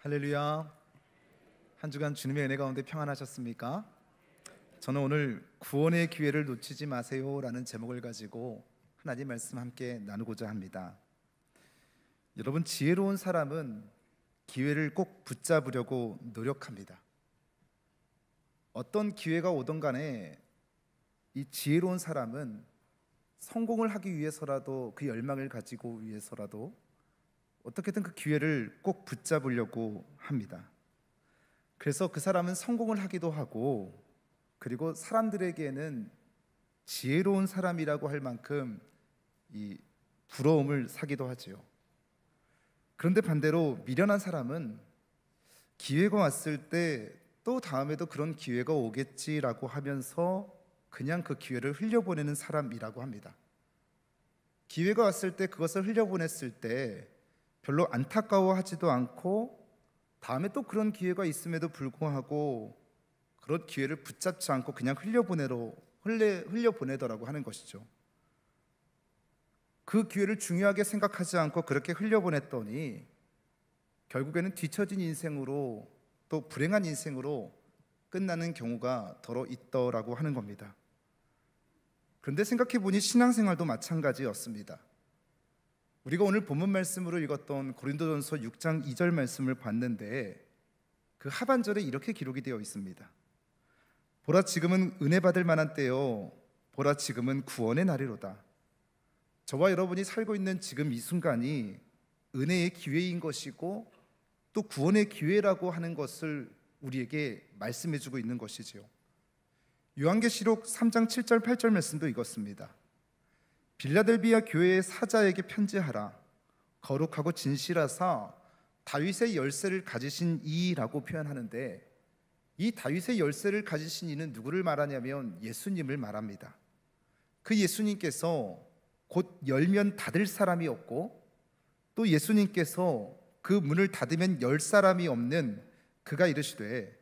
할렐루야. 한 주간 주님의 은혜 가운데 평안하셨습니까? 저는 오늘 구원의 기회를 놓치지 마세요 라는 제목을 가지고 하나님 말씀 함께 나누고자 합니다. 여러분, 지혜로운 사람은 기회를 꼭 붙잡으려고 노력합니다. 어떤 기회가 오던 간에 이 지혜로운 사람은 성공을 하기 위해서라도, 그 열망을 가지고 위해서라도 어떻게든 그 기회를 꼭 붙잡으려고 합니다. 그래서 그 사람은 성공을 하기도 하고, 그리고 사람들에게는 지혜로운 사람이라고 할 만큼 이 부러움을 사기도 하지요. 그런데 반대로 미련한 사람은 기회가 왔을 때 또 다음에도 그런 기회가 오겠지라고 하면서 그냥 그 기회를 흘려보내는 사람이라고 합니다. 기회가 왔을 때 그것을 흘려보냈을 때 별로 안타까워하지도 않고, 다음에 또 그런 기회가 있음에도 불구하고 그런 기회를 붙잡지 않고 그냥 흘려보내더라고 하는 것이죠. 그 기회를 중요하게 생각하지 않고 그렇게 흘려보냈더니 결국에는 뒤처진 인생으로, 또 불행한 인생으로 끝나는 경우가 더러 있더라고 하는 겁니다. 그런데 생각해보니 신앙생활도 마찬가지였습니다. 우리가 오늘 본문 말씀으로 읽었던 고린도전서 6장 2절 말씀을 봤는데, 그 하반절에 이렇게 기록이 되어 있습니다. 보라, 지금은 은혜 받을 만한 때요, 보라, 지금은 구원의 날이로다. 저와 여러분이 살고 있는 지금 이 순간이 은혜의 기회인 것이고, 또 구원의 기회라고 하는 것을 우리에게 말씀해주고 있는 것이지요. 요한계시록 3장 7절 8절 말씀도 읽었습니다. 빌라델비아 교회의 사자에게 편지하라. 거룩하고 진실하사 다윗의 열쇠를 가지신 이라고 표현하는데, 이 다윗의 열쇠를 가지신 이는 누구를 말하냐면 예수님을 말합니다. 그 예수님께서 곧 열면 닫을 사람이 없고, 또 예수님께서 그 문을 닫으면 열 사람이 없는 그가 이르시되,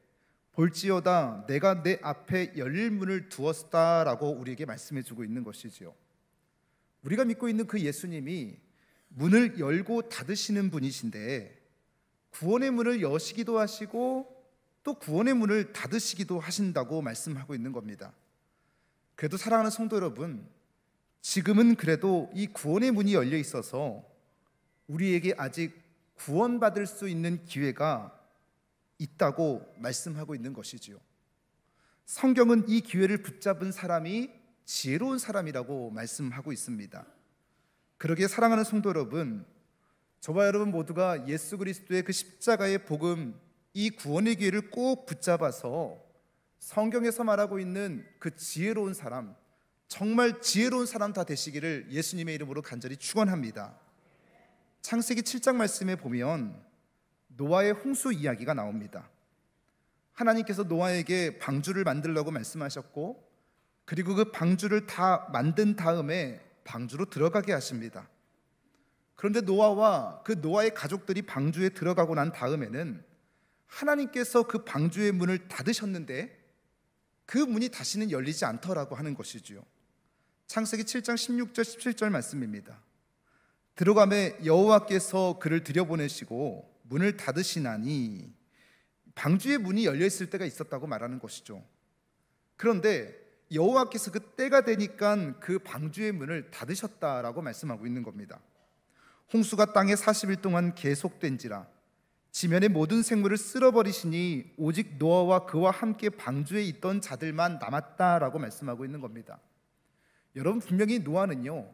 볼지어다 내가 내 앞에 열릴 문을 두었다라고 우리에게 말씀해 주고 있는 것이지요. 우리가 믿고 있는 그 예수님이 문을 열고 닫으시는 분이신데, 구원의 문을 여시기도 하시고 또 구원의 문을 닫으시기도 하신다고 말씀하고 있는 겁니다. 그래도 사랑하는 성도 여러분, 지금은 그래도 이 구원의 문이 열려 있어서 우리에게 아직 구원받을 수 있는 기회가 있다고 말씀하고 있는 것이지요. 성경은 이 기회를 붙잡은 사람이 지혜로운 사람이라고 말씀하고 있습니다. 그러기에 사랑하는 성도 여러분, 저와 여러분 모두가 예수 그리스도의 그 십자가의 복음, 이 구원의 기회를 꼭 붙잡아서 성경에서 말하고 있는 그 지혜로운 사람, 정말 지혜로운 사람 다 되시기를 예수님의 이름으로 간절히 축원합니다. 창세기 7장 말씀에 보면 노아의 홍수 이야기가 나옵니다. 하나님께서 노아에게 방주를 만들라고 말씀하셨고, 그리고 그 방주를 다 만든 다음에 방주로 들어가게 하십니다. 그런데 노아와 그 노아의 가족들이 방주에 들어가고 난 다음에는 하나님께서 그 방주의 문을 닫으셨는데 그 문이 다시는 열리지 않더라고 하는 것이지요. 창세기 7장 16절 17절 말씀입니다. 들어가매 여호와께서 그를 들여보내시고 문을 닫으시나니, 방주의 문이 열려 있을 때가 있었다고 말하는 것이죠. 그런데 여호와께서 그 때가 되니까 그 방주의 문을 닫으셨다라고 말씀하고 있는 겁니다. 홍수가 땅에 40일 동안 계속된지라 지면의 모든 생물을 쓸어버리시니 오직 노아와 그와 함께 방주에 있던 자들만 남았다라고 말씀하고 있는 겁니다. 여러분, 분명히 노아는요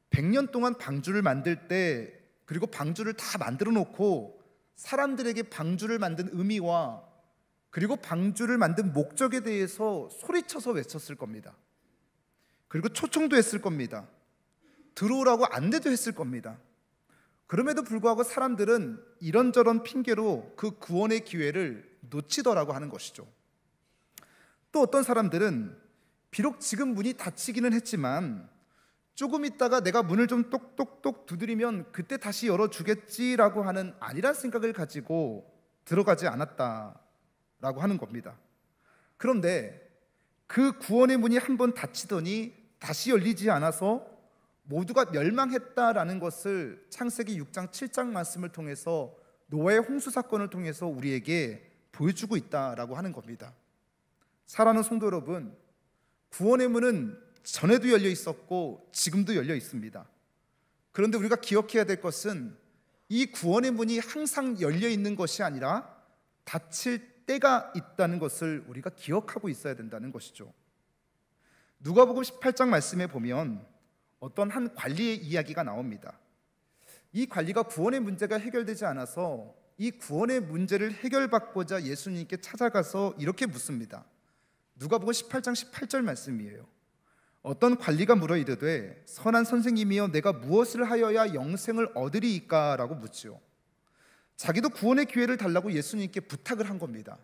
100년 동안 방주를 만들 때, 그리고 방주를 다 만들어 놓고 사람들에게 방주를 만든 의미와 그리고 방주를 만든 목적에 대해서 소리쳐서 외쳤을 겁니다. 그리고 초청도 했을 겁니다. 들어오라고 안내도 했을 겁니다. 그럼에도 불구하고 사람들은 이런저런 핑계로 그 구원의 기회를 놓치더라고 하는 것이죠. 또 어떤 사람들은 비록 지금 문이 닫히기는 했지만 조금 있다가 내가 문을 좀 똑똑똑 두드리면 그때 다시 열어주겠지라고 하는 안일한 생각을 가지고 들어가지 않았다라고 하는 겁니다. 그런데 그 구원의 문이 한번 닫히더니 다시 열리지 않아서 모두가 멸망했다라는 것을 창세기 6장 7장 말씀을 통해서 노아의 홍수 사건을 통해서 우리에게 보여주고 있다라고 하는 겁니다. 사랑하는 성도 여러분, 구원의 문은 전에도 열려 있었고 지금도 열려 있습니다. 그런데 우리가 기억해야 될 것은 이 구원의 문이 항상 열려 있는 것이 아니라 닫힐 때가 있다는 것을 우리가 기억하고 있어야 된다는 것이죠. 누가복음 18장 말씀에 보면 어떤 한 관리의 이야기가 나옵니다. 이 관리가 구원의 문제가 해결되지 않아서 이 구원의 문제를 해결받고자 예수님께 찾아가서 이렇게 묻습니다. 누가복음 18장 18절 말씀이에요. 어떤 관리가 물어 이르되 선한 선생님이여 내가 무엇을 하여야 영생을 얻으리이까? 라고 묻죠. 자기도 구원의 기회를 달라고 예수님께 부탁을 한 겁니다.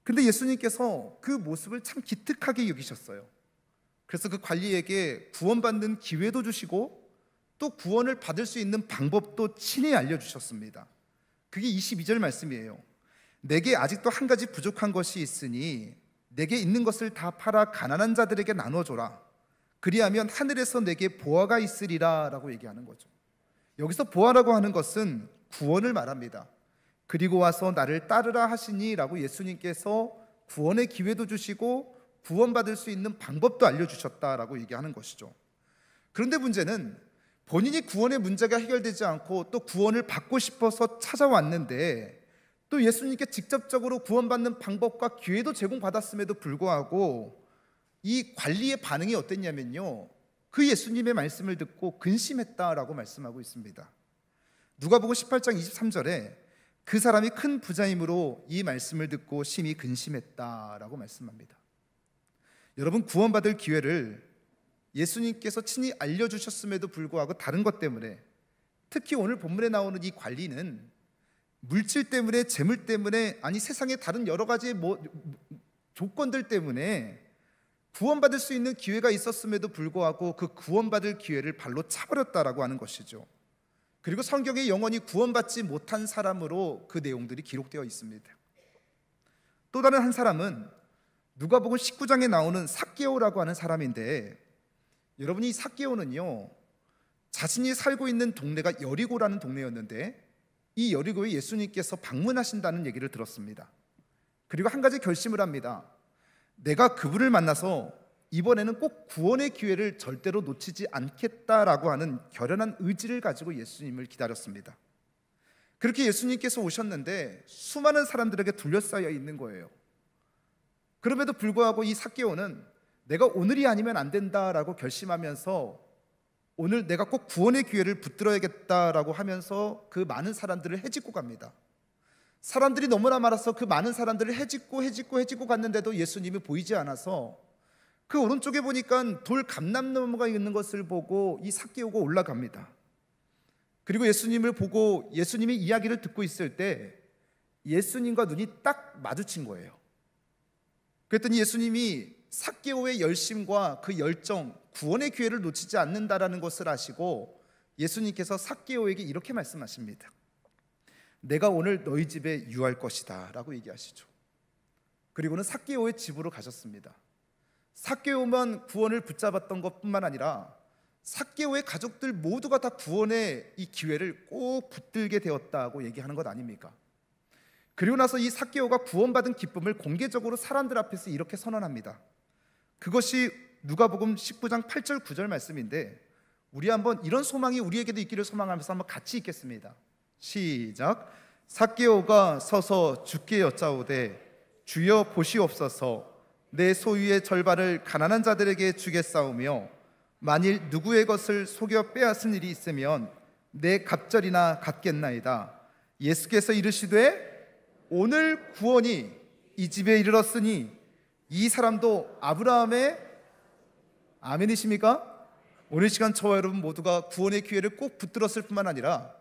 근데 예수님께서 그 모습을 참 기특하게 여기셨어요. 그래서 그 관리에게 구원받는 기회도 주시고 또 구원을 받을 수 있는 방법도 친히 알려주셨습니다. 그게 22절 말씀이에요. 내게 아직도 한 가지 부족한 것이 있으니 내게 있는 것을 다 팔아 가난한 자들에게 나눠줘라. 그리하면 하늘에서 내게 보화가 있으리라 라고 얘기하는 거죠. 여기서 보화라고 하는 것은 구원을 말합니다. 그리고 와서 나를 따르라 하시니 라고 예수님께서 구원의 기회도 주시고 구원받을 수 있는 방법도 알려주셨다라고 얘기하는 것이죠. 그런데 문제는 본인이 구원의 문제가 해결되지 않고 또 구원을 받고 싶어서 찾아왔는데 또 예수님께 직접적으로 구원받는 방법과 기회도 제공받았음에도 불구하고 이 관리의 반응이 어땠냐면요, 그 예수님의 말씀을 듣고 근심했다라고 말씀하고 있습니다. 누가복음 18장 23절에 그 사람이 큰 부자이므로 이 말씀을 듣고 심히 근심했다라고 말씀합니다. 여러분, 구원받을 기회를 예수님께서 친히 알려주셨음에도 불구하고 다른 것 때문에, 특히 오늘 본문에 나오는 이 관리는 물질 때문에, 재물 때문에, 아니 세상의 다른 여러 가지 조건들 때문에 구원받을 수 있는 기회가 있었음에도 불구하고 그 구원받을 기회를 발로 차버렸다라고 하는 것이죠. 그리고 성경에 영원히 구원받지 못한 사람으로 그 내용들이 기록되어 있습니다. 또 다른 한 사람은 누가복음 19장에 나오는 삭개오라고 하는 사람인데, 여러분이 이 삭개오는요, 자신이 살고 있는 동네가 여리고라는 동네였는데 이 여리고에 예수님께서 방문하신다는 얘기를 들었습니다. 그리고 한 가지 결심을 합니다. 내가 그분을 만나서 이번에는 꼭 구원의 기회를 절대로 놓치지 않겠다라고 하는 결연한 의지를 가지고 예수님을 기다렸습니다. 그렇게 예수님께서 오셨는데 수많은 사람들에게 둘러싸여 있는 거예요. 그럼에도 불구하고 이 삭개오는 내가 오늘이 아니면 안 된다라고 결심하면서 오늘 내가 꼭 구원의 기회를 붙들어야겠다라고 하면서 그 많은 사람들을 헤집고 갑니다. 사람들이 너무나 많아서 그 많은 사람들을 헤집고 갔는데도 예수님이 보이지 않아서 그 오른쪽에 보니까 돌 감람나무가 있는 것을 보고 이 삭개오가 올라갑니다. 그리고 예수님을 보고 예수님의 이야기를 듣고 있을 때 예수님과 눈이 딱 마주친 거예요. 그랬더니 예수님이 삭개오의 열심과 그 열정, 구원의 기회를 놓치지 않는다라는 것을 아시고 예수님께서 삭개오에게 이렇게 말씀하십니다. 내가 오늘 너희 집에 유할 것이다 라고 얘기하시죠. 그리고는 삭개오의 집으로 가셨습니다. 삭개오만 구원을 붙잡았던 것뿐만 아니라 삭개오의 가족들 모두가 다 구원의 이 기회를 꼭 붙들게 되었다고 얘기하는 것 아닙니까? 그리고 나서 이 삭개오가 구원받은 기쁨을 공개적으로 사람들 앞에서 이렇게 선언합니다. 그것이 누가복음 19장 8절 9절 말씀인데, 우리 한번 이런 소망이 우리에게도 있기를 소망하면서 한번 같이 읽겠습니다. 시작. 삭개오가 서서 주께 여짜오되 주여 보시옵소서, 내 소유의 절반을 가난한 자들에게 주겠사오며 만일 누구의 것을 속여 빼앗은 일이 있으면 내 갑절이나 갚겠나이다. 예수께서 이르시되 오늘 구원이 이 집에 이르렀으니 이 사람도 아브라함의 아멘이십니까? 오늘 시간 저와 여러분 모두가 구원의 기회를 꼭 붙들었을 뿐만 아니라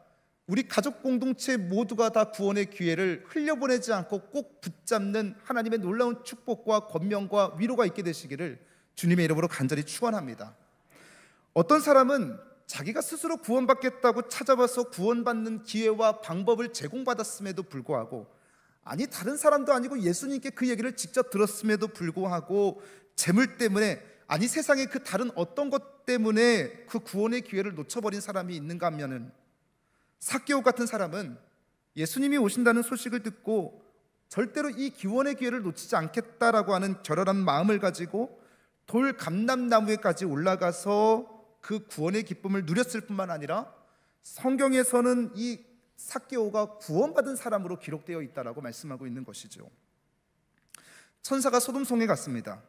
우리 가족 공동체 모두가 다 구원의 기회를 흘려보내지 않고 꼭 붙잡는 하나님의 놀라운 축복과 권면과 위로가 있게 되시기를 주님의 이름으로 간절히 축원합니다. 어떤 사람은 자기가 스스로 구원받겠다고 찾아와서 구원받는 기회와 방법을 제공받았음에도 불구하고, 아니 다른 사람도 아니고 예수님께 그 얘기를 직접 들었음에도 불구하고 재물 때문에, 아니 세상에 그 다른 어떤 것 때문에 그 구원의 기회를 놓쳐버린 사람이 있는가 하면은 삭개오 같은 사람은 예수님이 오신다는 소식을 듣고 절대로 이 구원의 기회를 놓치지 않겠다라고 하는 결연한 마음을 가지고 돌 감람나무에까지 올라가서 그 구원의 기쁨을 누렸을 뿐만 아니라 성경에서는 이 삭개오가 구원받은 사람으로 기록되어 있다라고 말씀하고 있는 것이죠. 천사가 소돔성에 갔습니다.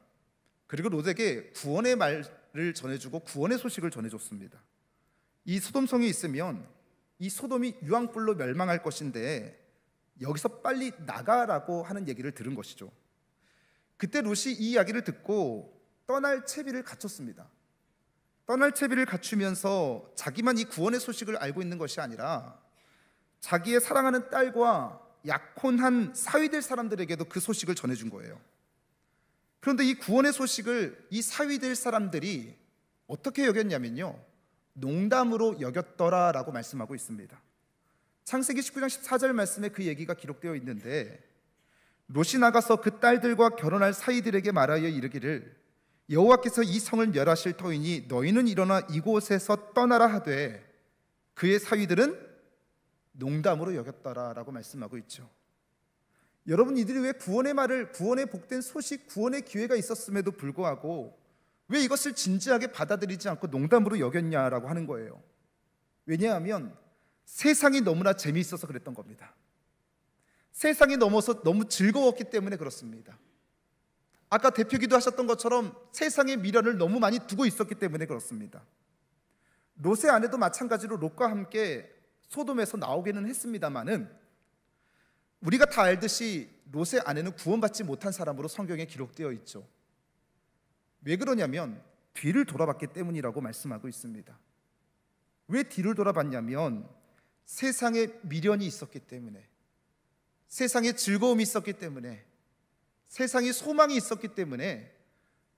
그리고 롯에게 구원의 말을 전해주고 구원의 소식을 전해줬습니다. 이 소돔성에 있으면 이 소돔이 유황불로 멸망할 것인데 여기서 빨리 나가라고 하는 얘기를 들은 것이죠. 그때 롯이 이 이야기를 듣고 떠날 채비를 갖췄습니다. 떠날 채비를 갖추면서 자기만 이 구원의 소식을 알고 있는 것이 아니라 자기의 사랑하는 딸과 약혼한 사위될 사람들에게도 그 소식을 전해준 거예요. 그런데 이 구원의 소식을 이 사위될 사람들이 어떻게 여겼냐면요, 농담으로 여겼더라라고 말씀하고 있습니다. 창세기 19장 14절 말씀에 그 얘기가 기록되어 있는데, 롯이 나가서 그 딸들과 결혼할 사위들에게 말하여 이르기를 여호와께서 이 성을 멸하실 터이니 너희는 일어나 이곳에서 떠나라 하되 그의 사위들은 농담으로 여겼더라라고 말씀하고 있죠. 여러분, 이들이 왜 구원의 말을, 구원의 복된 소식, 구원의 기회가 있었음에도 불구하고 왜 이것을 진지하게 받아들이지 않고 농담으로 여겼냐라고 하는 거예요. 왜냐하면 세상이 너무나 재미있어서 그랬던 겁니다. 세상이 너무 즐거웠기 때문에 그렇습니다. 아까 대표기도 하셨던 것처럼 세상의 미련을 너무 많이 두고 있었기 때문에 그렇습니다. 롯의 아내도 마찬가지로 롯과 함께 소돔에서 나오기는 했습니다마는 우리가 다 알듯이 롯의 아내는 구원받지 못한 사람으로 성경에 기록되어 있죠. 왜 그러냐면 뒤를 돌아봤기 때문이라고 말씀하고 있습니다. 왜 뒤를 돌아봤냐면 세상에 미련이 있었기 때문에, 세상에 즐거움이 있었기 때문에, 세상에 소망이 있었기 때문에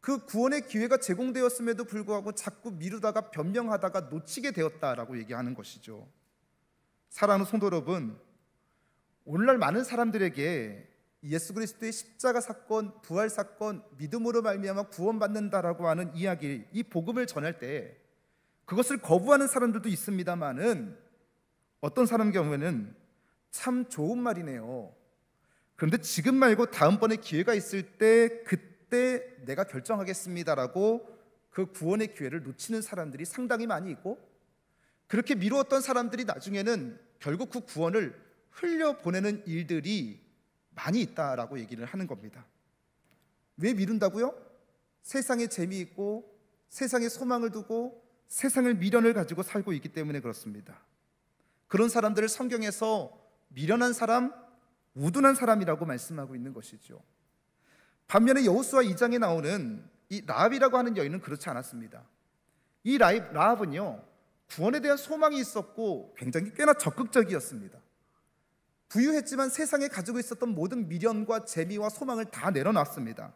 그 구원의 기회가 제공되었음에도 불구하고 자꾸 미루다가 변명하다가 놓치게 되었다라고 얘기하는 것이죠. 사랑하는 성도 여러분, 오늘날 많은 사람들에게 예수 그리스도의 십자가 사건, 부활 사건, 믿음으로 말미암아 구원받는다라고 하는 이야기, 이 복음을 전할 때 그것을 거부하는 사람들도 있습니다만은 어떤 사람 경우에는 참 좋은 말이네요, 그런데 지금 말고 다음번에 기회가 있을 때 그때 내가 결정하겠습니다라고 그 구원의 기회를 놓치는 사람들이 상당히 많이 있고, 그렇게 미루었던 사람들이 나중에는 결국 그 구원을 흘려보내는 일들이 많이 있다라고 얘기를 하는 겁니다. 왜 미룬다고요? 세상에 재미있고 세상에 소망을 두고 세상을 미련을 가지고 살고 있기 때문에 그렇습니다. 그런 사람들을 성경에서 미련한 사람, 우둔한 사람이라고 말씀하고 있는 것이죠. 반면에 여호수아 2장에 나오는 이 라합이라고 하는 여인은 그렇지 않았습니다. 이 라합은요, 구원에 대한 소망이 있었고 굉장히 꽤나 적극적이었습니다. 부유했지만 세상에 가지고 있었던 모든 미련과 재미와 소망을 다 내려놨습니다.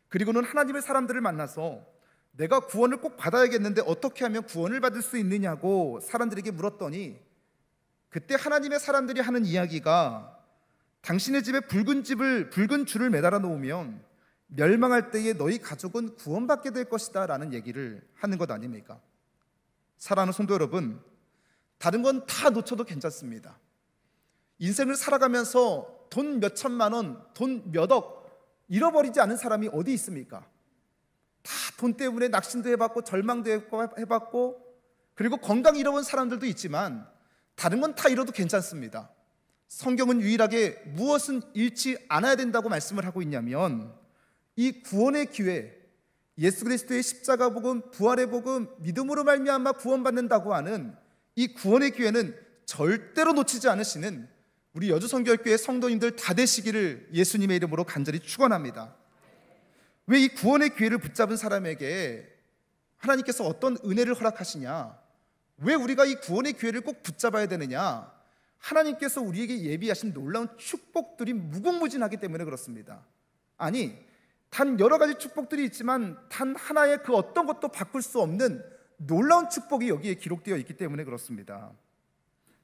그리고는 하나님의 사람들을 만나서 내가 구원을 꼭 받아야겠는데 어떻게 하면 구원을 받을 수 있느냐고 사람들에게 물었더니, 그때 하나님의 사람들이 하는 이야기가 당신의 집에 붉은 줄을 매달아 놓으면 멸망할 때에 너희 가족은 구원받게 될 것이다 라는 얘기를 하는 것 아닙니까? 사랑하는 성도 여러분, 다른 건 다 놓쳐도 괜찮습니다. 인생을 살아가면서 돈 몇 천만 원, 돈 몇 억 잃어버리지 않은 사람이 어디 있습니까? 다 돈 때문에 낙심도 해봤고 절망도 해봤고, 그리고 건강 잃어본 사람들도 있지만 다른 건 다 잃어도 괜찮습니다. 성경은 유일하게 무엇은 잃지 않아야 된다고 말씀을 하고 있냐면, 이 구원의 기회, 예수 그리스도의 십자가 복음, 부활의 복음, 믿음으로 말미암아 구원받는다고 하는 이 구원의 기회는 절대로 놓치지 않으시는 우리 여주성결교회 성도님들 다 되시기를 예수님의 이름으로 간절히 축원합니다. 왜 이 구원의 기회를 붙잡은 사람에게 하나님께서 어떤 은혜를 허락하시냐, 왜 우리가 이 구원의 기회를 꼭 붙잡아야 되느냐, 하나님께서 우리에게 예비하신 놀라운 축복들이 무궁무진하기 때문에 그렇습니다. 아니, 단 여러 가지 축복들이 있지만 단 하나의 그 어떤 것도 바꿀 수 없는 놀라운 축복이 여기에 기록되어 있기 때문에 그렇습니다.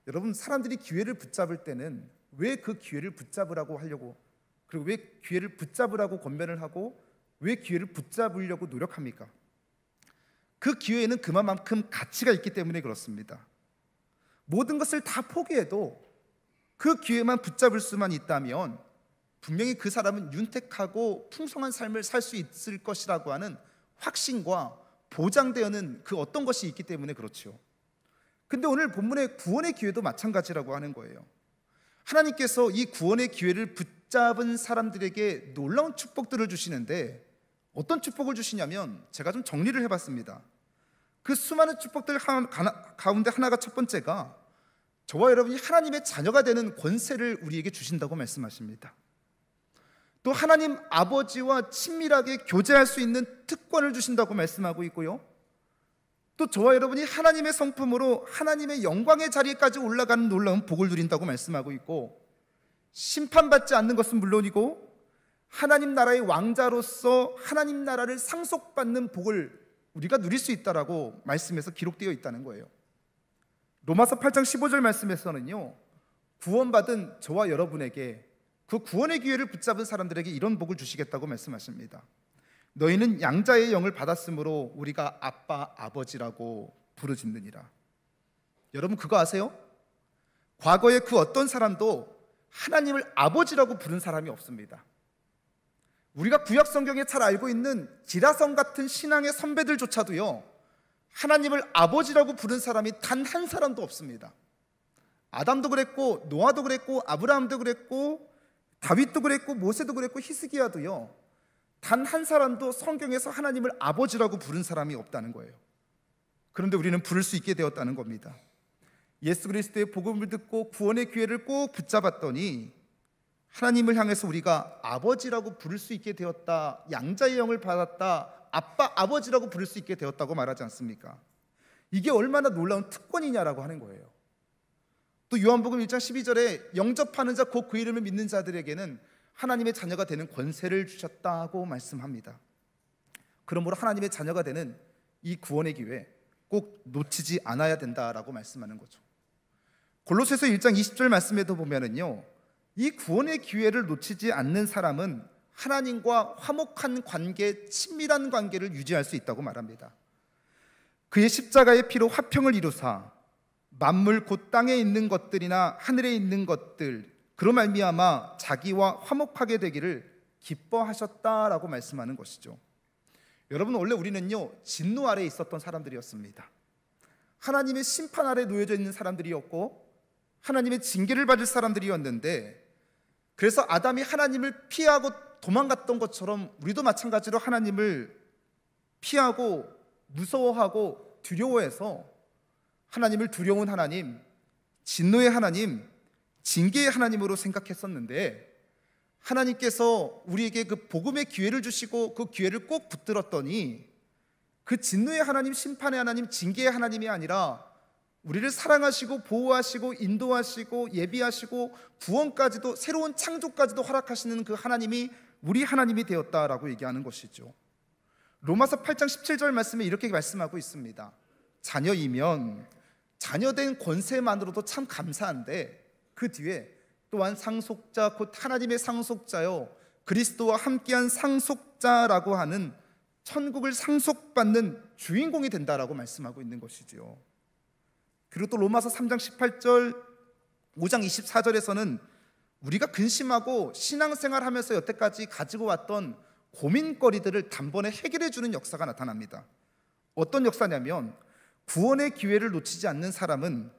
여러분, 사람들이 기회를 붙잡을 때는 왜 그 기회를 붙잡으라고 하려고, 그리고 왜 기회를 붙잡으라고 권면을 하고 왜 기회를 붙잡으려고 노력합니까? 그 기회에는 그만큼 가치가 있기 때문에 그렇습니다. 모든 것을 다 포기해도 그 기회만 붙잡을 수만 있다면 분명히 그 사람은 윤택하고 풍성한 삶을 살 수 있을 것이라고 하는 확신과 보장되어는 그 어떤 것이 있기 때문에 그렇죠. 근데 오늘 본문의 구원의 기회도 마찬가지라고 하는 거예요. 하나님께서 이 구원의 기회를 붙잡은 사람들에게 놀라운 축복들을 주시는데 어떤 축복을 주시냐면 제가 좀 정리를 해봤습니다. 그 수많은 축복들 가운데 하나가 첫 번째가 저와 여러분이 하나님의 자녀가 되는 권세를 우리에게 주신다고 말씀하십니다. 또 하나님 아버지와 친밀하게 교제할 수 있는 특권을 주신다고 말씀하고 있고요. 또 저와 여러분이 하나님의 성품으로 하나님의 영광의 자리까지 올라가는 놀라운 복을 누린다고 말씀하고 있고, 심판받지 않는 것은 물론이고 하나님 나라의 왕자로서 하나님 나라를 상속받는 복을 우리가 누릴 수 있다라고 말씀에서 기록되어 있다는 거예요. 로마서 8장 15절 말씀에서는요, 구원받은 저와 여러분에게 그 구원의 기회를 붙잡은 사람들에게 이런 복을 주시겠다고 말씀하십니다. 너희는 양자의 영을 받았으므로 우리가 아빠 아버지라고 부르짖느니라. 여러분 그거 아세요? 과거에 그 어떤 사람도 하나님을 아버지라고 부른 사람이 없습니다. 우리가 구약 성경에 잘 알고 있는 기라성 같은 신앙의 선배들조차도요, 하나님을 아버지라고 부른 사람이 단 한 사람도 없습니다. 아담도 그랬고 노아도 그랬고 아브라함도 그랬고 다윗도 그랬고 모세도 그랬고 히스기야도요, 단 한 사람도 성경에서 하나님을 아버지라고 부른 사람이 없다는 거예요. 그런데 우리는 부를 수 있게 되었다는 겁니다. 예수 그리스도의 복음을 듣고 구원의 기회를 꼭 붙잡았더니 하나님을 향해서 우리가 아버지라고 부를 수 있게 되었다, 양자의 영을 받았다, 아빠 아버지라고 부를 수 있게 되었다고 말하지 않습니까? 이게 얼마나 놀라운 특권이냐라고 하는 거예요. 또 요한복음 1장 12절에 영접하는 자 곧 그 이름을 믿는 자들에게는 하나님의 자녀가 되는 권세를 주셨다고 말씀합니다. 그러므로 하나님의 자녀가 되는 이 구원의 기회 꼭 놓치지 않아야 된다라고 말씀하는 거죠. 골로새서 1장 20절 말씀에도 보면은요, 이 구원의 기회를 놓치지 않는 사람은 하나님과 화목한 관계, 친밀한 관계를 유지할 수 있다고 말합니다. 그의 십자가의 피로 화평을 이루사 만물 곧 땅에 있는 것들이나 하늘에 있는 것들 그로 말미암아 자기와 화목하게 되기를 기뻐하셨다라고 말씀하는 것이죠. 여러분 원래 우리는요, 진노 아래에 있었던 사람들이었습니다. 하나님의 심판 아래 놓여져 있는 사람들이었고 하나님의 징계를 받을 사람들이었는데, 그래서 아담이 하나님을 피하고 도망갔던 것처럼 우리도 마찬가지로 하나님을 피하고 무서워하고 두려워해서 하나님을 두려운 하나님, 진노의 하나님, 징계의 하나님으로 생각했었는데, 하나님께서 우리에게 그 복음의 기회를 주시고 그 기회를 꼭 붙들었더니 그 진노의 하나님, 심판의 하나님, 징계의 하나님이 아니라 우리를 사랑하시고 보호하시고 인도하시고 예비하시고 구원까지도, 새로운 창조까지도 허락하시는 그 하나님이 우리 하나님이 되었다라고 얘기하는 것이죠. 로마서 8장 17절 말씀에 이렇게 말씀하고 있습니다. 자녀이면 자녀된 권세만으로도 참 감사한데 그 뒤에 또한 상속자 곧 하나님의 상속자요 그리스도와 함께한 상속자라고 하는 천국을 상속받는 주인공이 된다라고 말씀하고 있는 것이지요. 그리고 또 로마서 3장 18절 5장 24절에서는 우리가 근심하고 신앙생활하면서 여태까지 가지고 왔던 고민거리들을 단번에 해결해 주는 역사가 나타납니다. 어떤 역사냐면 구원의 기회를 놓치지 않는 사람은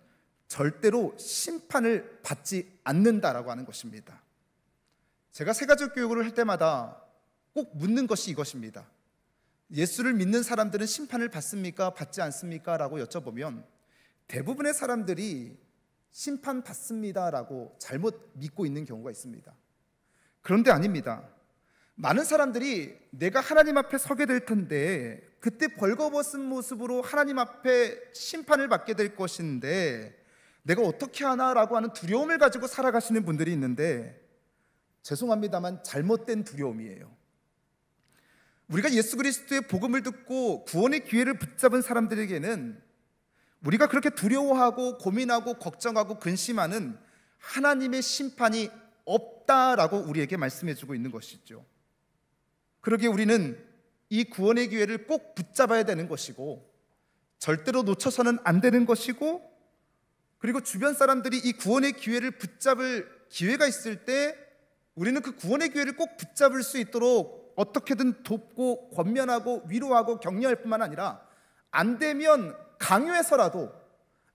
절대로 심판을 받지 않는다라고 하는 것입니다. 제가 세가족 교육을 할 때마다 꼭 묻는 것이 이것입니다. 예수를 믿는 사람들은 심판을 받습니까? 받지 않습니까? 라고 여쭤보면 대부분의 사람들이 심판받습니다라고 잘못 믿고 있는 경우가 있습니다. 그런데 아닙니다. 많은 사람들이 내가 하나님 앞에 서게 될 텐데 그때 벌거벗은 모습으로 하나님 앞에 심판을 받게 될 것인데 내가 어떻게 하나라고 하는 두려움을 가지고 살아가시는 분들이 있는데, 죄송합니다만 잘못된 두려움이에요. 우리가 예수 그리스도의 복음을 듣고 구원의 기회를 붙잡은 사람들에게는 우리가 그렇게 두려워하고 고민하고 걱정하고 근심하는 하나님의 심판이 없다라고 우리에게 말씀해주고 있는 것이죠. 그러기에 우리는 이 구원의 기회를 꼭 붙잡아야 되는 것이고 절대로 놓쳐서는 안 되는 것이고, 그리고 주변 사람들이 이 구원의 기회를 붙잡을 기회가 있을 때 우리는 그 구원의 기회를 꼭 붙잡을 수 있도록 어떻게든 돕고 권면하고 위로하고 격려할 뿐만 아니라 안 되면 강요해서라도,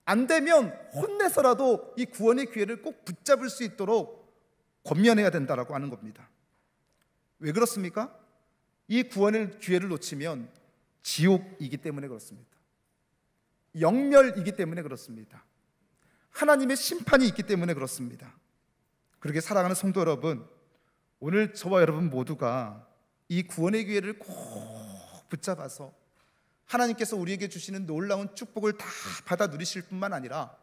안 되면 혼내서라도 이 구원의 기회를 꼭 붙잡을 수 있도록 권면해야 된다라고 하는 겁니다. 왜 그렇습니까? 이 구원의 기회를 놓치면 지옥이기 때문에 그렇습니다. 영멸이기 때문에 그렇습니다. 하나님의 심판이 있기 때문에 그렇습니다. 그렇게 사랑하는 성도 여러분, 오늘 저와 여러분 모두가 이 구원의 기회를 꼭 붙잡아서 하나님께서 우리에게 주시는 놀라운 축복을 다 받아 누리실 뿐만 아니라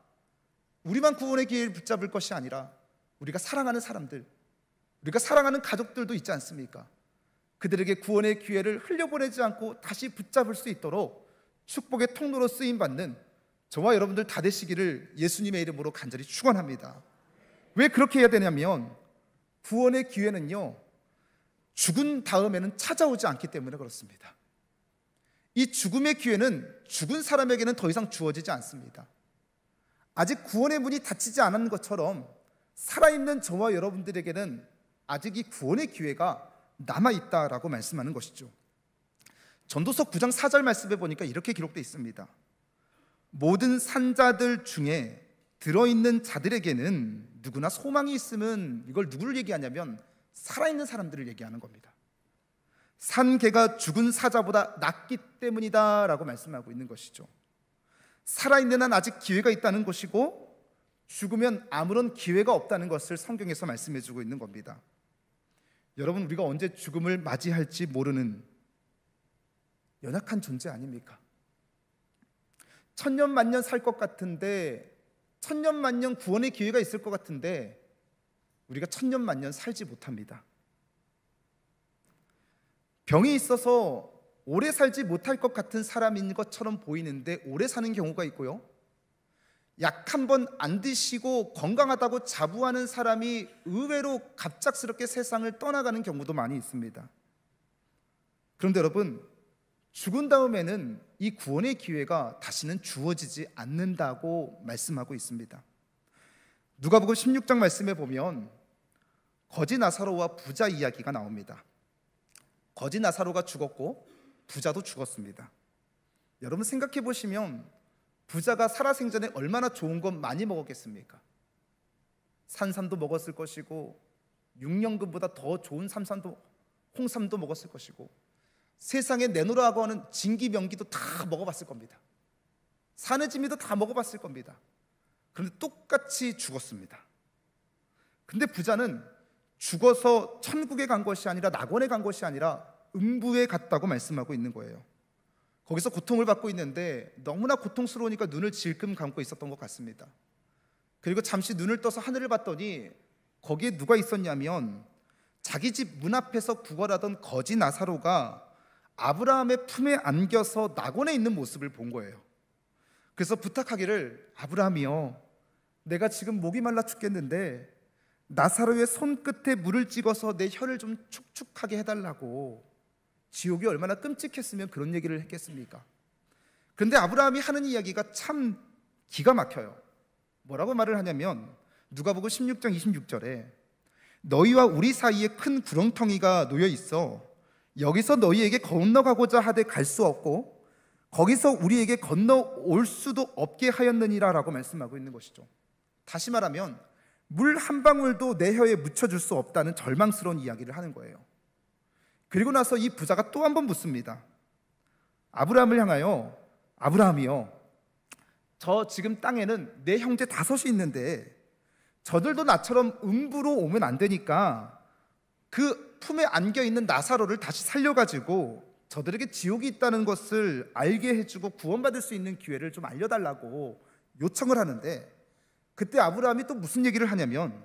우리만 구원의 기회를 붙잡을 것이 아니라 우리가 사랑하는 사람들, 우리가 사랑하는 가족들도 있지 않습니까? 그들에게 구원의 기회를 흘려보내지 않고 다시 붙잡을 수 있도록 축복의 통로로 쓰임받는 저와 여러분들 다 되시기를 예수님의 이름으로 간절히 축원합니다. 왜 그렇게 해야 되냐면 구원의 기회는요, 죽은 다음에는 찾아오지 않기 때문에 그렇습니다. 이 죽음의 기회는 죽은 사람에게는 더 이상 주어지지 않습니다. 아직 구원의 문이 닫히지 않은 것처럼 살아있는 저와 여러분들에게는 아직 이 구원의 기회가 남아있다라고 말씀하는 것이죠. 전도서 9장 4절 말씀에 보니까 이렇게 기록되어 있습니다. 모든 산자들 중에 들어있는 자들에게는 누구나 소망이 있음은, 이걸 누구를 얘기하냐면 살아있는 사람들을 얘기하는 겁니다. 산 개가 죽은 사자보다 낫기 때문이다 라고 말씀하고 있는 것이죠. 살아있는 한 아직 기회가 있다는 것이고 죽으면 아무런 기회가 없다는 것을 성경에서 말씀해 주고 있는 겁니다. 여러분, 우리가 언제 죽음을 맞이할지 모르는 연약한 존재 아닙니까? 천년 만년 살 것 같은데, 천년 만년 구원의 기회가 있을 것 같은데 우리가 천년 만년 살지 못합니다. 병이 있어서 오래 살지 못할 것 같은 사람인 것처럼 보이는데 오래 사는 경우가 있고요, 약 한 번 안 드시고 건강하다고 자부하는 사람이 의외로 갑작스럽게 세상을 떠나가는 경우도 많이 있습니다. 그런데 여러분, 죽은 다음에는 이 구원의 기회가 다시는 주어지지 않는다고 말씀하고 있습니다. 누가복음 16장 말씀에 보면 거지 나사로와 부자 이야기가 나옵니다. 거지 나사로가 죽었고 부자도 죽었습니다. 여러분 생각해 보시면 부자가 살아생전에 얼마나 좋은 것 많이 먹었겠습니까? 산삼도 먹었을 것이고 6년금보다 더 좋은 홍삼도 먹었을 것이고 세상에 내놓으라고 하는 진기명기도 다 먹어봤을 겁니다. 산해진미도 다 먹어봤을 겁니다. 그런데 똑같이 죽었습니다. 근데 부자는 죽어서 천국에 간 것이 아니라 낙원에 간 것이 아니라 음부에 갔다고 말씀하고 있는 거예요. 거기서 고통을 받고 있는데 너무나 고통스러우니까 눈을 질끔 감고 있었던 것 같습니다. 그리고 잠시 눈을 떠서 하늘을 봤더니 거기에 누가 있었냐면 자기 집 문 앞에서 구걸하던 거지 나사로가 아브라함의 품에 안겨서 낙원에 있는 모습을 본 거예요. 그래서 부탁하기를, 아브라함이요, 내가 지금 목이 말라 죽겠는데 나사로의 손끝에 물을 찍어서 내 혀를 좀 축축하게 해달라고. 지옥이 얼마나 끔찍했으면 그런 얘기를 했겠습니까? 그런데 아브라함이 하는 이야기가 참 기가 막혀요. 뭐라고 말을 하냐면 누가복음 16장 26절에 너희와 우리 사이에 큰 구렁텅이가 놓여 있어 여기서 너희에게 건너가고자 하되 갈 수 없고 거기서 우리에게 건너올 수도 없게 하였느니라 라고 말씀하고 있는 것이죠. 다시 말하면 물 한 방울도 내 혀에 묻혀줄 수 없다는 절망스러운 이야기를 하는 거예요. 그리고 나서 이 부자가 또 한 번 묻습니다. 아브라함을 향하여, 아브라함이요, 저 지금 땅에는 내 형제 5이 있는데 저들도 나처럼 음부로 오면 안 되니까 그 품에 안겨있는 나사로를 다시 살려가지고 저들에게 지옥이 있다는 것을 알게 해주고 구원받을 수 있는 기회를 좀 알려달라고 요청을 하는데, 그때 아브라함이 또 무슨 얘기를 하냐면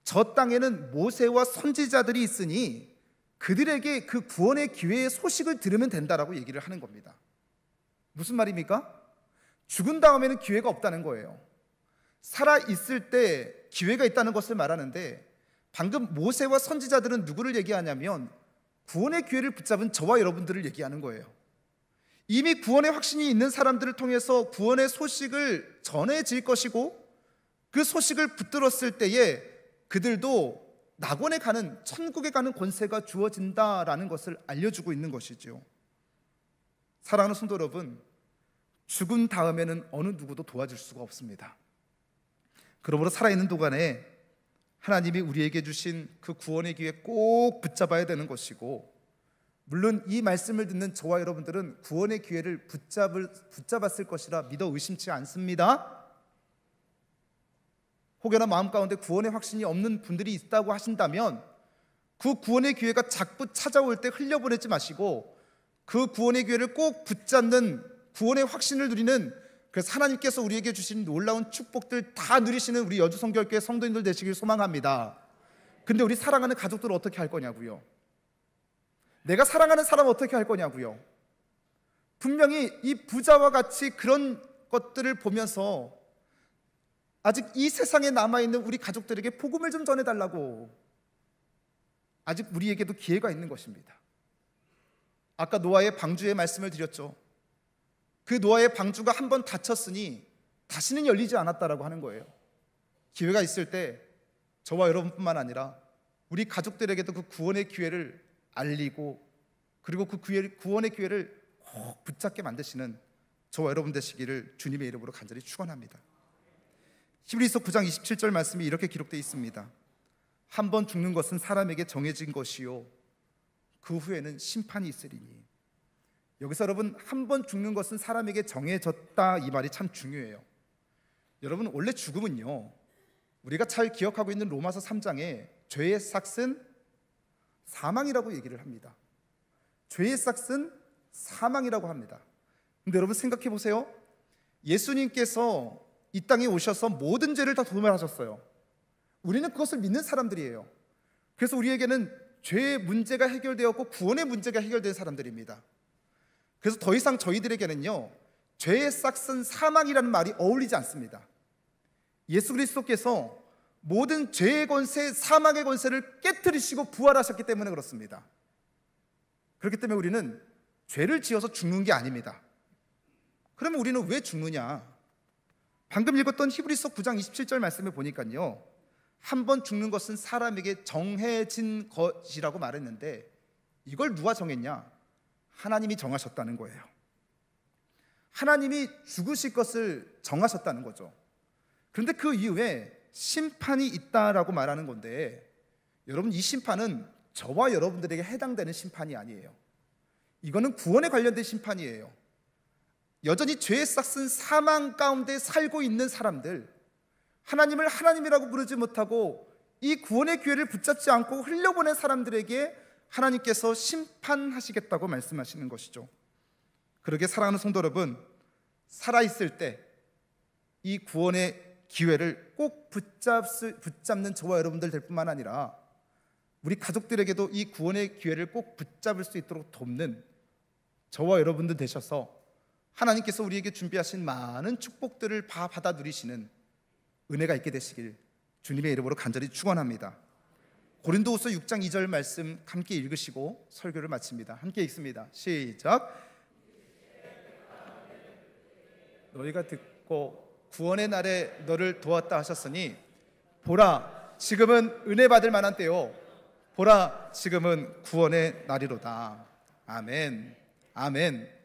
저 땅에는 모세와 선지자들이 있으니 그들에게 그 구원의 기회의 소식을 들으면 된다라고 얘기를 하는 겁니다. 무슨 말입니까? 죽은 다음에는 기회가 없다는 거예요. 살아있을 때 기회가 있다는 것을 말하는데, 방금 모세와 선지자들은 누구를 얘기하냐면 구원의 기회를 붙잡은 저와 여러분들을 얘기하는 거예요. 이미 구원의 확신이 있는 사람들을 통해서 구원의 소식을 전해질 것이고 그 소식을 붙들었을 때에 그들도 낙원에 가는, 천국에 가는 권세가 주어진다라는 것을 알려주고 있는 것이죠. 사랑하는 성도 여러분, 죽은 다음에는 어느 누구도 도와줄 수가 없습니다. 그러므로 살아있는 동안에 하나님이 우리에게 주신 그 구원의 기회 꼭 붙잡아야 되는 것이고, 물론 이 말씀을 듣는 저와 여러분들은 구원의 기회를 붙잡았을 것이라 믿어 의심치 않습니다. 혹여나 마음 가운데 구원의 확신이 없는 분들이 있다고 하신다면 그 구원의 기회가 자꾸 찾아올 때 흘려보내지 마시고 그 구원의 기회를 꼭 붙잡는, 구원의 확신을 누리는, 그래서 하나님께서 우리에게 주신 놀라운 축복들 다 누리시는 우리 여주성결교회 성도님들 되시길 소망합니다. 근데 우리 사랑하는 가족들을 어떻게 할 거냐고요? 내가 사랑하는 사람 어떻게 할 거냐고요? 분명히 이 부자와 같이 그런 것들을 보면서 아직 이 세상에 남아있는 우리 가족들에게 복음을 좀 전해달라고, 아직 우리에게도 기회가 있는 것입니다. 아까 노아의 방주의 말씀을 드렸죠. 그 노아의 방주가 한 번 닫혔으니 다시는 열리지 않았다라고 하는 거예요. 기회가 있을 때 저와 여러분뿐만 아니라 우리 가족들에게도 그 구원의 기회를 알리고, 그리고 그 구원의 기회를 꼭 붙잡게 만드시는 저와 여러분 되시기를 주님의 이름으로 간절히 축원합니다. 히브리서 9장 27절 말씀이 이렇게 기록되어 있습니다. 한 번 죽는 것은 사람에게 정해진 것이요 그 후에는 심판이 있으리니. 여기서 여러분, 한 번 죽는 것은 사람에게 정해졌다, 이 말이 참 중요해요. 여러분, 원래 죽음은요, 우리가 잘 기억하고 있는 로마서 3장에 죄의 삭은 사망이라고 얘기를 합니다. 죄의 삭은 사망이라고 합니다. 근데 여러분 생각해 보세요. 예수님께서 이 땅에 오셔서 모든 죄를 다 도말하셨어요. 우리는 그것을 믿는 사람들이에요. 그래서 우리에게는 죄의 문제가 해결되었고 구원의 문제가 해결된 사람들입니다. 그래서 더 이상 저희들에게는요, 죄의 싹은 사망이라는 말이 어울리지 않습니다. 예수 그리스도께서 모든 죄의 권세, 사망의 권세를 깨뜨리시고 부활하셨기 때문에 그렇습니다. 그렇기 때문에 우리는 죄를 지어서 죽는 게 아닙니다. 그러면 우리는 왜 죽느냐? 방금 읽었던 히브리서 9장 27절 말씀에 보니까요, 한 번 죽는 것은 사람에게 정해진 것이라고 말했는데 이걸 누가 정했냐? 하나님이 정하셨다는 거예요. 하나님이 죽으실 것을 정하셨다는 거죠. 그런데 그 이후에 심판이 있다라고 말하는 건데, 여러분, 이 심판은 저와 여러분들에게 해당되는 심판이 아니에요. 이거는 구원에 관련된 심판이에요. 여전히 죄의 싹은 사망 가운데 살고 있는 사람들, 하나님을 하나님이라고 부르지 못하고 이 구원의 기회를 붙잡지 않고 흘려보낸 사람들에게 하나님께서 심판하시겠다고 말씀하시는 것이죠. 그러게 사랑하는 성도 여러분, 살아있을 때 이 구원의 기회를 꼭 붙잡는 저와 여러분들 될 뿐만 아니라 우리 가족들에게도 이 구원의 기회를 꼭 붙잡을 수 있도록 돕는 저와 여러분들 되셔서 하나님께서 우리에게 준비하신 많은 축복들을 받아 누리시는 은혜가 있게 되시길 주님의 이름으로 간절히 축원합니다. 고린도후서 6장 2절 말씀 함께 읽으시고 설교를 마칩니다. 함께 읽습니다. 시작. 너희가 듣고 구원의 날에 너를 도왔다 하셨으니 보라, 지금은 은혜 받을 만한 때요, 보라, 지금은 구원의 날이로다. 아멘. 아멘.